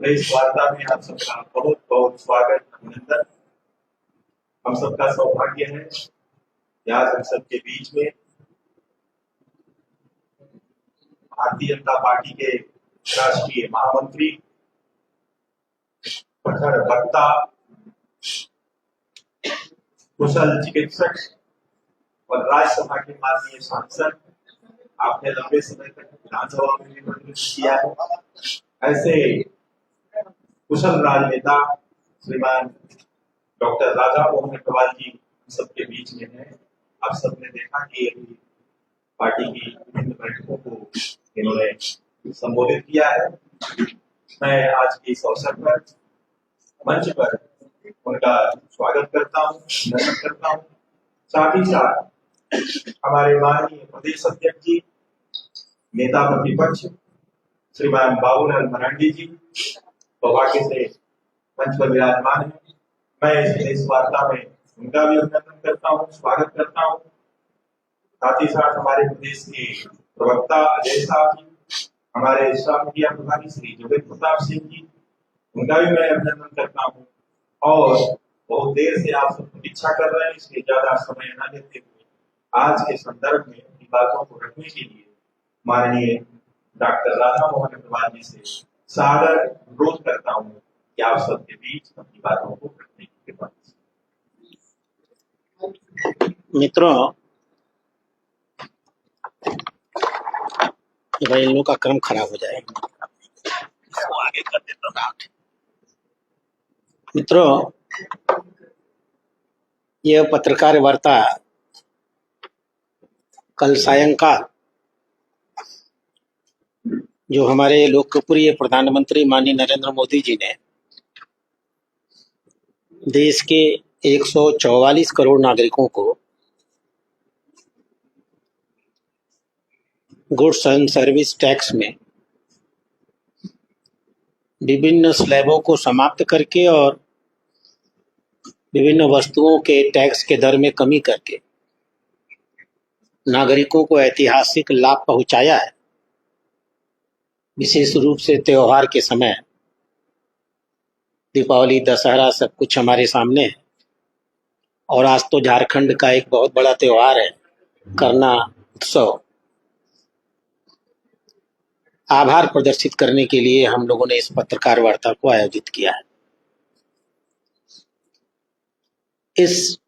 Press वार्ता में आप सबका बहुत बहुत स्वागत, अभिनंदन। हम सबका सौभाग्य है कि आज हम सबके बीच में भारतीय जनता पार्टी के राष्ट्रीय महामंत्री, प्रखर वक्ता, कुशल चिकित्सक और राज्यसभा के माननीय सांसद, आपने लंबे समय तक विधानसभा में भी प्रतिनिधित्व किया है। ऐसे कुशल राजनेता श्रीमान डॉक्टर राजा मोहन अग्रवाल जी सबके बीच में है। आप सबने देखा कि अभी पार्टी की विभिन्न बैठकों को इन्होंने संबोधित किया है। मैं आज के इस अवसर पर मंच पर उनका स्वागत करता हूँ, नमन करता हूँ। साथ ही साथ हमारे माननीय प्रदेश अध्यक्ष जी, नेता प्रतिपक्ष श्रीमान बाबूलाल मरांडी जी सौभाग्य से मंच पर विराजमान है। मैं इस वार्ता में उनका भी अभिनंदन करता हूँ, स्वागत करता हूँ। साथ ही साथ हमारे प्रदेश के प्रवक्ता अजय साहब जी, हमारे सोशल मीडिया प्रभारी श्री जोगेश प्रताप सिंह जी, उनका भी मैं अभिनंदन करता हूँ। और बहुत देर से आप सब प्रतीक्षा कर रहे हैं, इसलिए ज्यादा समय न लेते हुए आज के संदर्भ में अपनी बातों को रखने के लिए माननीय डॉक्टर राजा मोहन अग्रवाल जी से सादर अनुरोध करता हूँ कि आप सबके बीच अपनी बातों को रखने की कृपा। मित्रों, भाई इन लोगों का क्रम खराब हो जाएगा, इसको आगे कर देता हूं। मित्रों, यह पत्रकार वार्ता कल सायंकाल जो हमारे लोकप्रिय प्रधानमंत्री माननीय नरेंद्र मोदी जी ने देश के 144 करोड़ नागरिकों को गुड्स एंड सर्विस टैक्स में विभिन्न स्लैबों को समाप्त करके और विभिन्न वस्तुओं के टैक्स के दर में कमी करके नागरिकों को ऐतिहासिक लाभ पहुंचाया है। विशेष रूप से त्योहार के समय दीपावली, दशहरा सब कुछ हमारे सामने है। और आज तो झारखंड का एक बहुत बड़ा त्योहार है, करना उत्सव। आभार प्रदर्शित करने के लिए हम लोगों ने इस पत्रकार वार्ता को आयोजित किया है। इस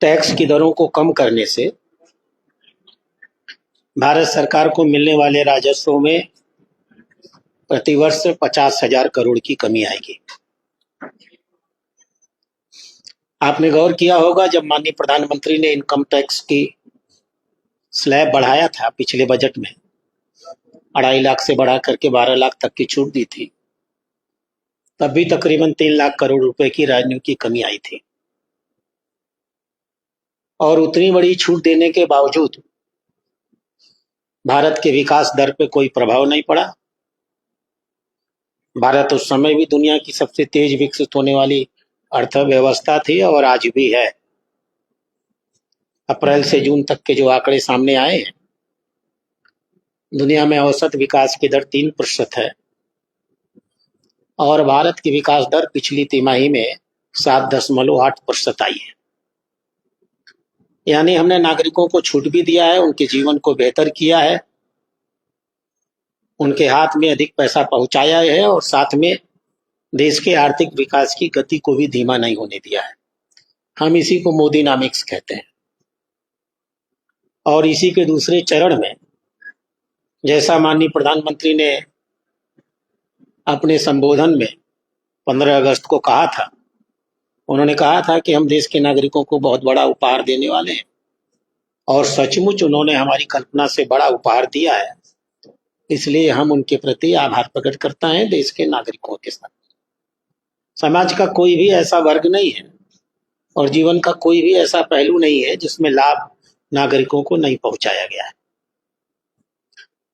टैक्स की दरों को कम करने से भारत सरकार को मिलने वाले राजस्व में प्रतिवर्ष 50,000 करोड़ की कमी आएगी। आपने गौर किया होगा, जब माननीय प्रधानमंत्री ने इनकम टैक्स की स्लैब बढ़ाया था पिछले बजट में, 2.5 लाख से बढ़ा करके 12 लाख तक की छूट दी थी, तब भी तकरीबन 3 लाख करोड़ रुपए की रेवेन्यू की कमी आई थी। और उतनी बड़ी छूट देने के बावजूद भारत के विकास दर पे कोई प्रभाव नहीं पड़ा। भारत उस समय भी दुनिया की सबसे तेज विकसित होने वाली अर्थव्यवस्था थी और आज भी है। अप्रैल से जून तक के जो आंकड़े सामने आए हैं, दुनिया में औसत विकास की दर 3% है और भारत की विकास दर पिछली तिमाही में 7.8% आई है। यानी हमने नागरिकों को छूट भी दिया है, उनके जीवन को बेहतर किया है, उनके हाथ में अधिक पैसा पहुंचाया है और साथ में देश के आर्थिक विकास की गति को भी धीमा नहीं होने दिया है। हम इसी को मोदीनामिक्स कहते हैं। और इसी के दूसरे चरण में, जैसा माननीय प्रधानमंत्री ने अपने संबोधन में 15 अगस्त को कहा था, उन्होंने कहा था कि हम देश के नागरिकों को बहुत बड़ा उपहार देने वाले हैं और सचमुच उन्होंने हमारी कल्पना से बड़ा उपहार दिया है। इसलिए हम उनके प्रति आभार प्रकट करते हैं। देश के नागरिकों के साथ समाज का कोई भी ऐसा वर्ग नहीं है और जीवन का कोई भी ऐसा पहलू नहीं है जिसमें लाभ नागरिकों को नहीं पहुंचाया गया है।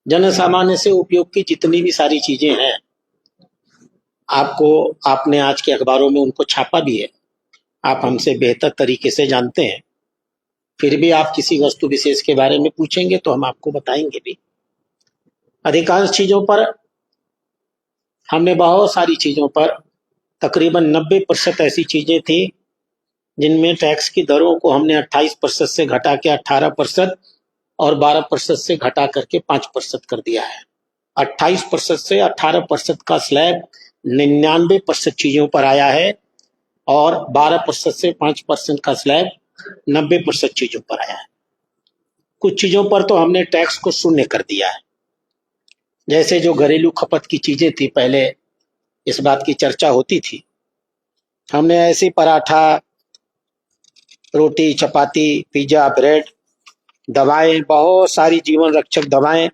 जन सामान्य से उपयोग की जितनी भी सारी चीजें हैं, आपने आज के अखबारों में उनको छापा भी है, आप हमसे बेहतर तरीके से जानते हैं। फिर भी आप किसी वस्तु विशेष के बारे में पूछेंगे तो हम आपको बताएंगे भी। अधिकांश चीजों पर हमने बहुत सारी चीजों पर तकरीबन 90% ऐसी चीजें थी जिनमें टैक्स की दरों को हमने 28% से घटा के 18% और 12% से घटा करके 5% कर दिया है। 28% से 18% का स्लैब 99% चीजों पर आया है और 12% से 5% का स्लैब 90% चीजों पर आया है। कुछ चीजों पर तो हमने टैक्स को शून्य कर दिया है, जैसे जो घरेलू खपत की चीजें थी, पहले इस बात की चर्चा होती थी। हमने ऐसे पराठा, रोटी, चपाती, पिज्जा, ब्रेड, दवाएं, बहुत सारी जीवन रक्षक दवाएं,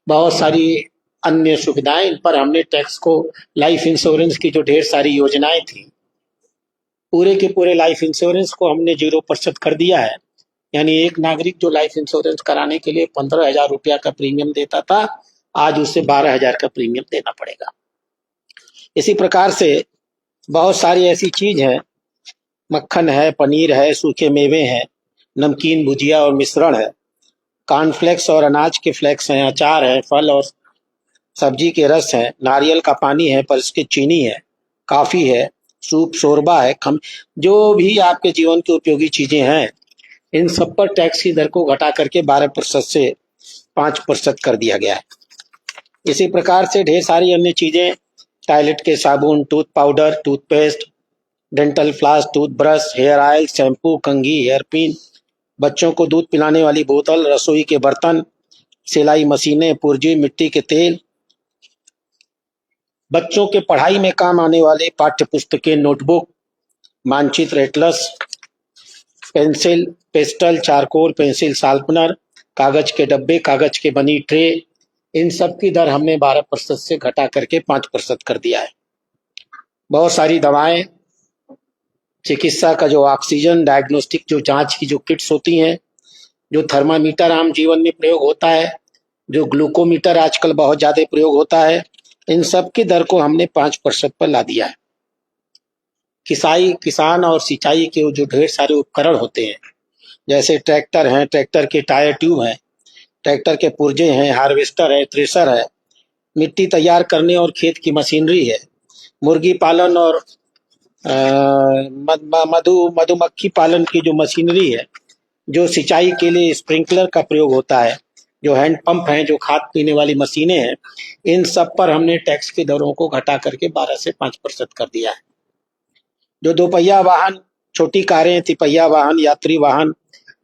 बहुत सारी अन्य सुविधाएं, इन पर हमने टैक्स को, लाइफ इंश्योरेंस की जो ढेर सारी योजनाएं थी, पूरे के पूरे लाइफ इंश्योरेंस को हमने 0% कर दिया है। यानी एक नागरिक जो लाइफ इंश्योरेंस कराने के लिए 15,000 रुपया का प्रीमियम देता था, आज उसे 12,000 का प्रीमियम देना पड़ेगा। इसी प्रकार से बहुत सारी ऐसी चीज है, मक्खन है, पनीर है, सूखे मेवे हैं, नमकीन, भुजिया और मिश्रण है, कॉर्नफ्लेक्स और अनाज के फ्लेक्स हैं, अचार है, फल और सब्जी के रस है, नारियल का पानी है पर इसकी चीनी है, काफी है, सूप, शोरबा है, जो भी आपके जीवन की उपयोगी चीजें हैं, इन सब पर टैक्स की दर को घटा करके 12% से 5% कर दिया गया है। इसी प्रकार से ढेर सारी अन्य चीजें, टॉयलेट के साबुन, tooth powder, toothpaste, dental floss, toothbrush, hair oil, shampoo, कंघी, हेयर पिन, बच्चों को दूध पिलाने वाली बोतल, रसोई के बर्तन, सिलाई मशीनें, पुर्जी, मिट्टी के तेल, बच्चों के पढ़ाई में काम आने वाले पाठ्य पुस्तकें, नोटबुक, मानचित्र, Atlas, pencil, pastel, charcoal, pencil sharpener, कागज के डब्बे, कागज के बनी ट्रे, इन सब की दर हमने 12% से घटा करके 5% कर दिया है। बहुत सारी दवाएं, चिकित्सा का जो ऑक्सीजन, डायग्नोस्टिक जो जांच की जो किट्स होती हैं, जो थर्मामीटर आम जीवन में प्रयोग होता है, जो ग्लूकोमीटर आजकल बहुत ज्यादा प्रयोग होता है, इन सब की दर को हमने 5% पर ला दिया है। किसान और सिंचाई के जो ढेर सारे उपकरण होते हैं, जैसे ट्रैक्टर हैं, ट्रैक्टर के टायर ट्यूब हैं, ट्रैक्टर के पुर्जे हैं, हार्वेस्टर है, थ्रेशर है, मिट्टी तैयार करने और खेत की मशीनरी है, मुर्गी पालन और मधुमक्खी पालन की जो मशीनरी है, जो सिंचाई के लिए स्प्रिंकलर का प्रयोग होता है, जो हैंड पंप हैं, जो खाद पीने वाली मशीनें हैं, इन सब पर हमने टैक्स की दरों को घटा करके 12 से 5% कर दिया है। जो दोपहिया वाहन, छोटी कारें, तिपहिया वाहन, यात्री वाहन,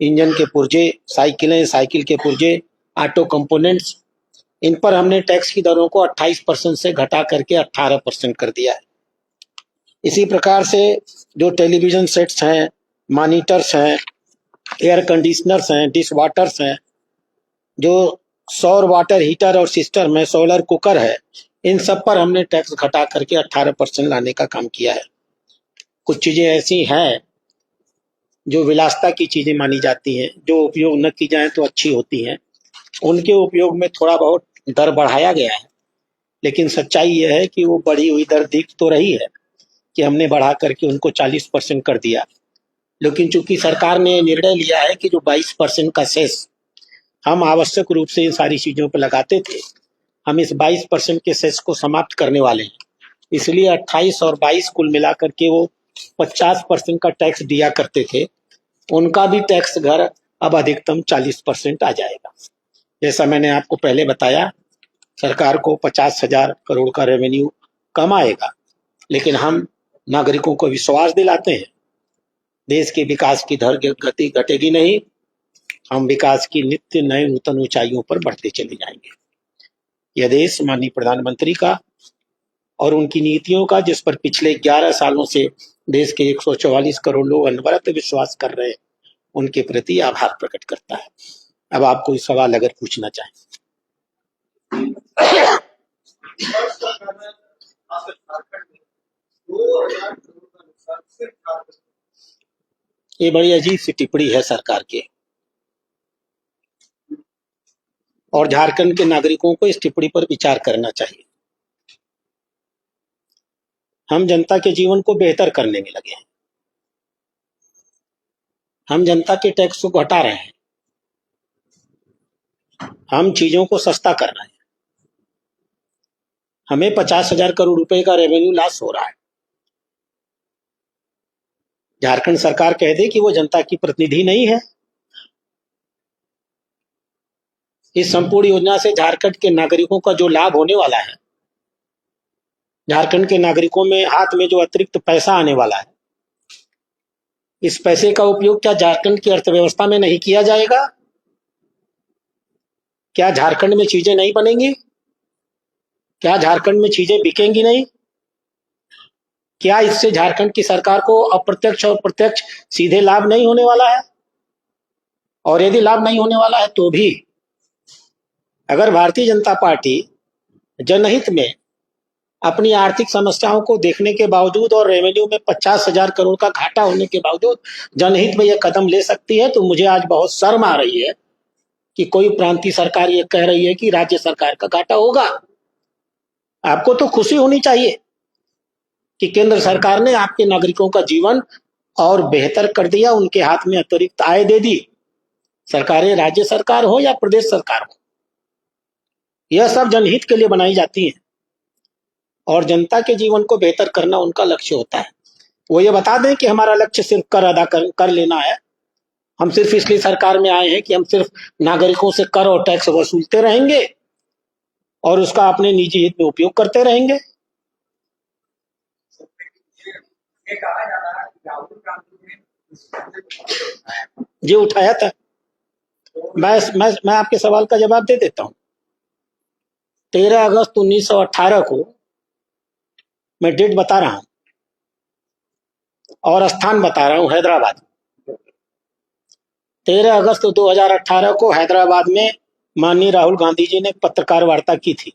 इंजन के पुर्जे, साइकिलें, साइकिल के पुर्जे, ऑटो कंपोनेंट्स, इन पर हमने टैक्स की दरों को 28% से घटा करके 18% कर दिया है। इसी प्रकार से जो टेलीविजन सेट्स हैं, मॉनिटर्स हैं, एयर कंडीशनर्स हैं, डिश वाटर्स हैं, जो सौर वाटर हीटर और सिस्टम है, सोलर कुकर है, इन सब पर हमने टैक्स घटा करके 18% लाने का काम किया है। कुछ चीजें ऐसी हैं जो विलासिता की चीजें मानी जाती हैं, जो उपयोग न की जाए तो अच्छी होती हैं, उनके उपयोग में थोड़ा बहुत दर बढ़ाया गया है। लेकिन सच्चाई यह है कि वो बढ़ी हुई दर दिख तो रही है कि हमने बढ़ा करके उनको 40% कर दिया, लेकिन चूंकि सरकार ने निर्णय लिया है कि जो 22% का सेस हम आवश्यक रूप से इन सारी चीजों पर लगाते थे, हम इस 22% के सेस को समाप्त करने वाले हैं। इसलिए 28 और 22 कुल मिलाकर के वो 50% का टैक्स दिया करते थे, उनका भी टैक्स घर अब अधिकतम 40% आ जाएगा। जैसा मैंने आपको पहले बताया, सरकार को 50,000 करोड़ का रेवेन्यू कम आएगा, लेकिन हम नागरिकों को विश्वास दिलाते हैं, देश के विकास की दर गति घटेगी नहीं, हम विकास की नित्य नए नूतन ऊंचाइयों पर बढ़ते चले जाएंगे। यह देश माननीय प्रधानमंत्री का और उनकी नीतियों का, जिस पर पिछले 11 सालों से देश के 144 करोड़ लोग अनवरत विश्वास कर रहे हैं, उनके प्रति आभार प्रकट करता है। अब आप कोई सवाल अगर पूछना चाहें। ये बड़ी अजीब सी टिप्पणी है सरकार की, और झारखंड के नागरिकों को इस टिप्पणी पर विचार करना चाहिए। हम जनता के जीवन को बेहतर करने में लगे हैं, हम जनता के टैक्स को घटा रहे हैं, हम चीजों को सस्ता कर रहे हैं, हमें 50,000 करोड़ रुपए का रेवेन्यू लॉस हो रहा है। झारखंड सरकार कह दे कि वो जनता की प्रतिनिधि नहीं है। इस संपूर्ण योजना से झारखंड के नागरिकों का जो लाभ होने वाला है, झारखंड के नागरिकों में हाथ में जो अतिरिक्त पैसा आने वाला है, इस पैसे का उपयोग क्या झारखंड की अर्थव्यवस्था में नहीं किया जाएगा? क्या झारखंड में चीजें नहीं बनेंगी? क्या झारखंड में चीजें बिकेंगी नहीं? क्या इससे झारखंड की सरकार को अप्रत्यक्ष और प्रत्यक्ष सीधे लाभ नहीं होने वाला है? और यदि लाभ नहीं होने वाला है तो भी अगर भारतीय जनता पार्टी जनहित में अपनी आर्थिक समस्याओं को देखने के बावजूद और रेवेन्यू में 50,000 करोड़ का घाटा होने के बावजूद जनहित में यह कदम ले सकती है, तो मुझे आज बहुत शर्म आ रही है कि कोई प्रांतीय सरकार ये कह रही है कि राज्य सरकार का घाटा होगा। आपको तो खुशी होनी चाहिए कि केंद्र सरकार ने आपके नागरिकों का जीवन और बेहतर कर दिया, उनके हाथ में अतिरिक्त आय दे दी। सरकारें राज्य सरकार हो या प्रदेश सरकार हो, यह सब जनहित के लिए बनाई जाती है और जनता के जीवन को बेहतर करना उनका लक्ष्य होता है। वो ये बता दें कि हमारा लक्ष्य सिर्फ कर अदा कर लेना है, हम सिर्फ इसलिए सरकार में आए हैं कि हम सिर्फ नागरिकों से कर और टैक्स वसूलते रहेंगे और उसका अपने निजी हित में उपयोग करते रहेंगे। ये कहा जा रहा है कि राहुल गांधी ने जी उठाया था। मैं आपके सवाल का जवाब दे देता हूं। 13 अगस्त 1918 को मैं डेट बता रहा हूं और स्थान बता रहा हूं, हैदराबाद। 13 अगस्त 2018 को हैदराबाद में माननीय राहुल गांधी जी ने पत्रकार वार्ता की थी।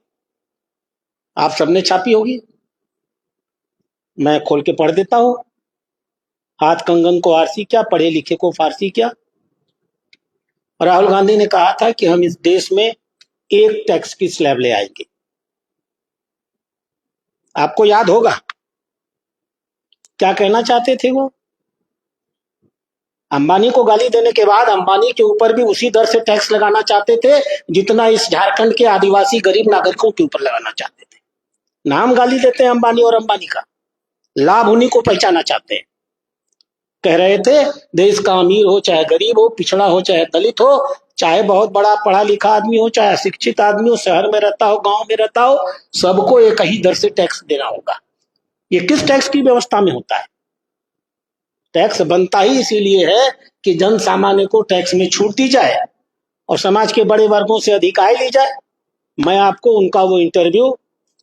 आप सबने छापी होगी, मैं खोल के पढ़ देता हूं। हाथ कंगन को आरसी क्या, पढ़े लिखे को फारसी क्या। राहुल गांधी ने कहा था कि हम इस देश में एक टैक्स की स्लैब ले आएंगे। आपको याद होगा क्या कहना चाहते थे वो? अंबानी को गाली देने के बाद अंबानी के ऊपर भी उसी दर से टैक्स लगाना चाहते थे जितना इस झारखंड के आदिवासी गरीब नागरिकों के ऊपर लगाना चाहते थे। नाम गाली देते हैं अंबानी और अंबानी का, लाभ उन्हीं को पहचाना चाहते हैं। कह रहे थे देश का अमीर हो चाहे गरीब हो, पिछड़ा हो चाहे दलित हो, चाहे बहुत बड़ा पढ़ा लिखा आदमी हो चाहे शिक्षित आदमी हो, शहर में रहता हो गांव में रहता हो, सबको एक ही दर से टैक्स देना होगा। ये किस टैक्स की व्यवस्था में होता है? टैक्स बनता ही इसीलिए है कि जन सामान्य को टैक्स में छूट दी जाए और समाज के बड़े वर्गों से अधिक आय ली जाए। मैं आपको उनका वो इंटरव्यू,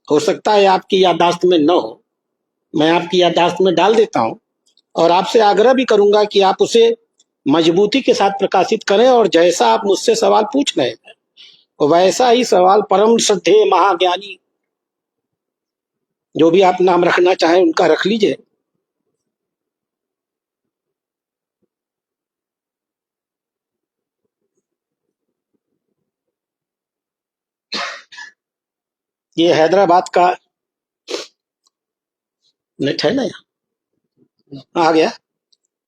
हो सकता है आपकी याददाश्त में न हो, मैं आपकी याददाश्त में डाल देता हूं और आपसे आग्रह भी करूंगा कि आप उसे मजबूती के साथ प्रकाशित करें और जैसा आप मुझसे सवाल पूछ रहे हैं वैसा ही सवाल परम श्रद्धेय महाज्ञानी, जो भी आप नाम रखना चाहें उनका रख लीजिए, ये हैदराबाद का नेट है ना, यहाँ आ गया।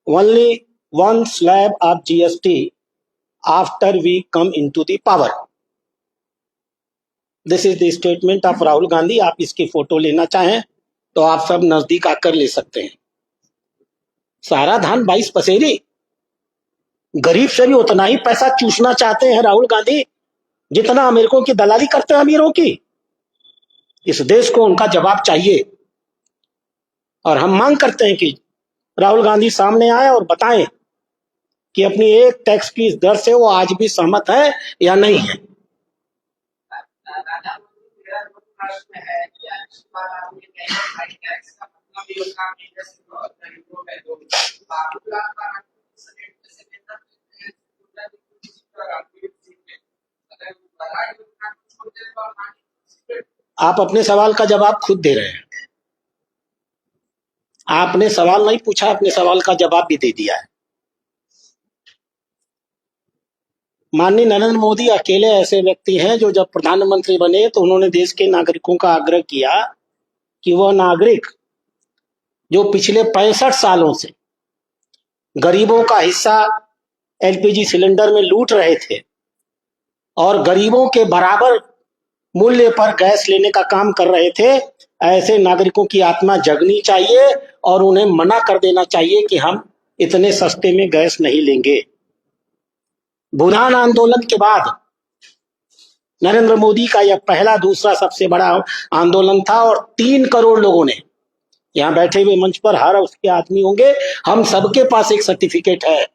Only one slab of GST after we come into the power. This is the statement of Rahul Gandhi. आप इसकी फोटो लेना चाहें तो आप सब नजदीक आकर ले सकते हैं। सारा धान 22 पसेरी, गरीब से भी उतना ही पैसा चूसना चाहते हैं राहुल गांधी जितना अमेरिकों की दलाली करते हैं अमीरों की। इस देश को उनका जवाब चाहिए और हम मांग करते हैं कि राहुल गांधी सामने आए और बताएं कि अपनी एक टैक्स की दर से वो आज भी सहमत है या नहीं है। आप अपने सवाल का जवाब खुद दे रहे हैं। आपने सवाल नहीं पूछा, अपने सवाल का जवाब भी दे दिया है। माननीय नरेंद्र मोदी अकेले ऐसे व्यक्ति हैं जो जब प्रधानमंत्री बने तो उन्होंने देश के नागरिकों का आग्रह किया कि वह नागरिक जो पिछले 65 सालों से गरीबों का हिस्सा एलपीजी सिलेंडर में लूट रहे थे और गरीबों के बराबर मूल्य पर गैस लेने का काम कर रहे थे, ऐसे नागरिकों की आत्मा जगनी चाहिए और उन्हें मना कर देना चाहिए कि हम इतने सस्ते में गैस नहीं लेंगे। भूदान आंदोलन के बाद नरेंद्र मोदी का यह पहला दूसरा सबसे बड़ा आंदोलन था और 3 करोड़ लोगों ने, यहां बैठे हुए मंच पर हर उसके आदमी होंगे, हम सबके पास एक सर्टिफिकेट है,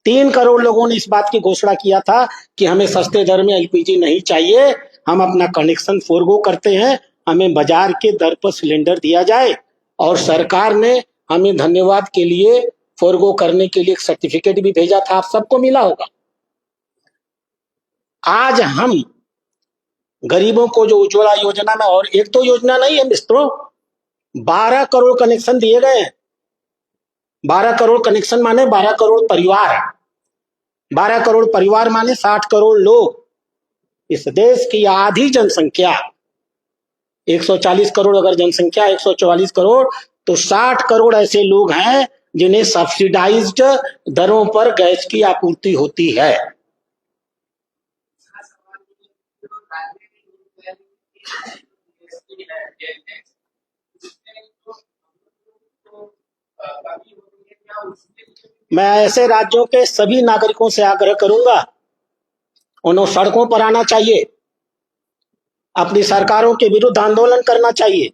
3 करोड़ लोगों ने इस बात की घोषणा किया था कि हमें सस्ते दर में एलपीजी नहीं चाहिए, हम अपना कनेक्शन फोरगो करते हैं, हमें बाजार के दर पर सिलेंडर दिया जाए। और सरकार ने हमें धन्यवाद के लिए फोरगो करने के लिए एक सर्टिफिकेट भी भेजा था, आप सबको मिला होगा। आज हम गरीबों को जो उज्ज्वला योजना में, और एक तो योजना नहीं है मित्रों, 12 करोड़ कनेक्शन दिए गए हैं। 12 करोड़ कनेक्शन माने 12 करोड़ परिवार, 12 करोड़ परिवार माने 60 करोड़ लोग। इस देश की आधी जनसंख्या, 140 करोड़ अगर जनसंख्या, 144 करोड़, तो 60 करोड़ ऐसे लोग हैं जिन्हें सब्सिडाइज्ड दरों पर गैस की आपूर्ति होती है। मैं ऐसे राज्यों के सभी नागरिकों से आग्रह करूंगा, उन्हें सड़कों पर आना चाहिए, अपनी सरकारों के विरुद्ध आंदोलन करना चाहिए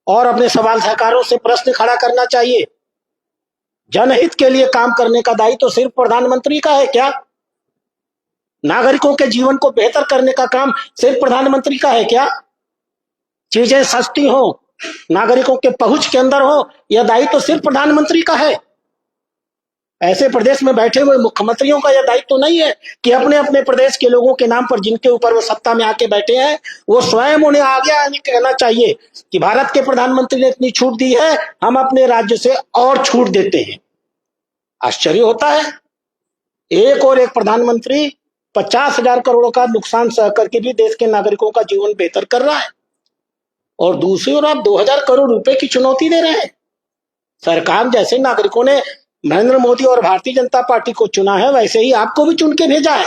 और अपने सवाल सरकारों से प्रश्न खड़ा करना चाहिए। जनहित के लिए काम करने का दायित्व तो सिर्फ प्रधानमंत्री का है क्या? नागरिकों के जीवन को बेहतर करने का काम सिर्फ प्रधानमंत्री का है क्या? चीजें सस्ती हो, नागरिकों के पहुंच के अंदर हो, यह दायित्व तो सिर्फ प्रधानमंत्री का है। ऐसे प्रदेश में बैठे हुए मुख्यमंत्रियों का यह दायित्व तो नहीं है कि अपने अपने प्रदेश के लोगों के नाम पर जिनके ऊपर वो सत्ता में आके बैठे हैं, वो स्वयं उन्हें आगे आने कहना चाहिए कि भारत के प्रधानमंत्री ने इतनी छूट दी है, हम अपने राज्य से और छूट देते हैं। आश्चर्य होता है, एक और एक प्रधानमंत्री 50,000 करोड़ का नुकसान सह करके भी देश के नागरिकों का जीवन बेहतर कर रहा है, और दूसरी ओर आप 2000 करोड़ रुपए की चुनौती दे रहे हैं। सरकार जैसे नागरिकों ने नरेंद्र मोदी और भारतीय जनता पार्टी को चुना है, वैसे ही आपको भी चुन के भेजा है।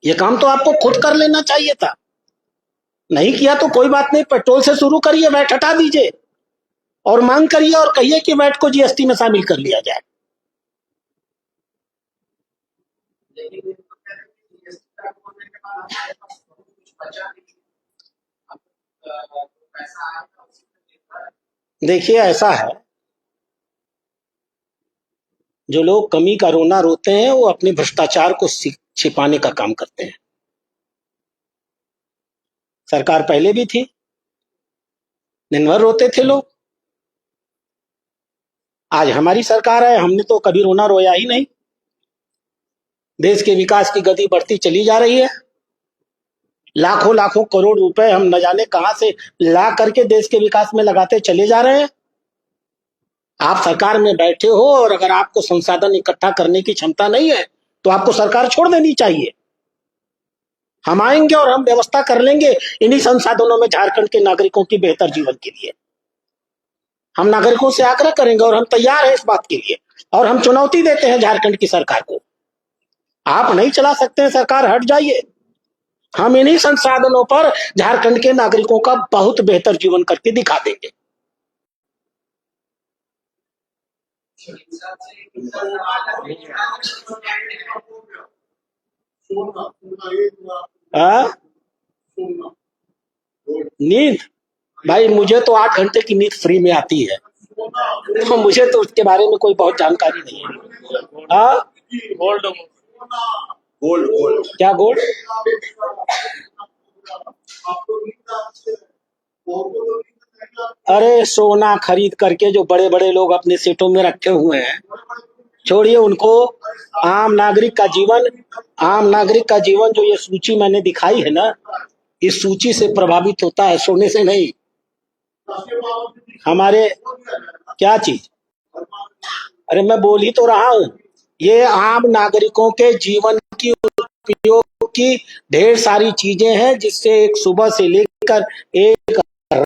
यह काम तो आपको खुद कर लेना चाहिए था। नहीं किया तो कोई बात नहीं, पेट्रोल से शुरू करिए, वैट हटा दीजिए और मांग करिए और कहिए कि वैट को जीएसटी में शामिल कर लिया जाए। देखिए, ऐसा है, जो लोग कमी का रोना रोते हैं वो अपने भ्रष्टाचार को छिपाने का काम करते हैं। सरकार पहले भी थी, दिन भर रोते थे लोग। आज हमारी सरकार है, हमने तो कभी रोना रोया ही नहीं। देश के विकास की गति बढ़ती चली जा रही है। लाखों लाखों करोड़ रुपए हम न जाने कहां से ला करके देश के विकास में लगाते चले जा रहे हैं। आप सरकार में बैठे हो और अगर आपको संसाधन इकट्ठा करने की क्षमता नहीं है तो आपको सरकार छोड़ देनी चाहिए। हम आएंगे और हम व्यवस्था कर लेंगे इन्हीं संसाधनों में झारखंड के नागरिकों की बेहतर जीवन के लिए। हम नागरिकों से आग्रह करेंगे और हम तैयार हैं इस बात के लिए, और हम चुनौती देते हैं झारखंड की सरकार को, आप नहीं चला सकते हैं सरकार, हट जाइए। हम इन्हीं संसाधनों पर झारखंड के नागरिकों का बहुत बेहतर जीवन करके दिखा देंगे। नींद भाई, मुझे तो 8 घंटे की नींद फ्री में आती है, तो मुझे तो उसके बारे में कोई बहुत जानकारी नहीं है। गोल्ड गोल्ड गोल्ड क्या गोल्ड? अरे सोना खरीद करके जो बड़े बड़े लोग अपने सीटों में रखे हुए हैं, छोड़िए उनको। आम नागरिक का जीवन जो ये सूची मैंने दिखाई है ना, इस सूची से प्रभावित होता है, सोने से नहीं। हमारे क्या चीज, अरे मैं बोल ही तो रहा हूं, ये आम नागरिकों के जीवन की उपयोग की ढेर सारी चीजें हैं जिससे एक सुबह से लेकर एक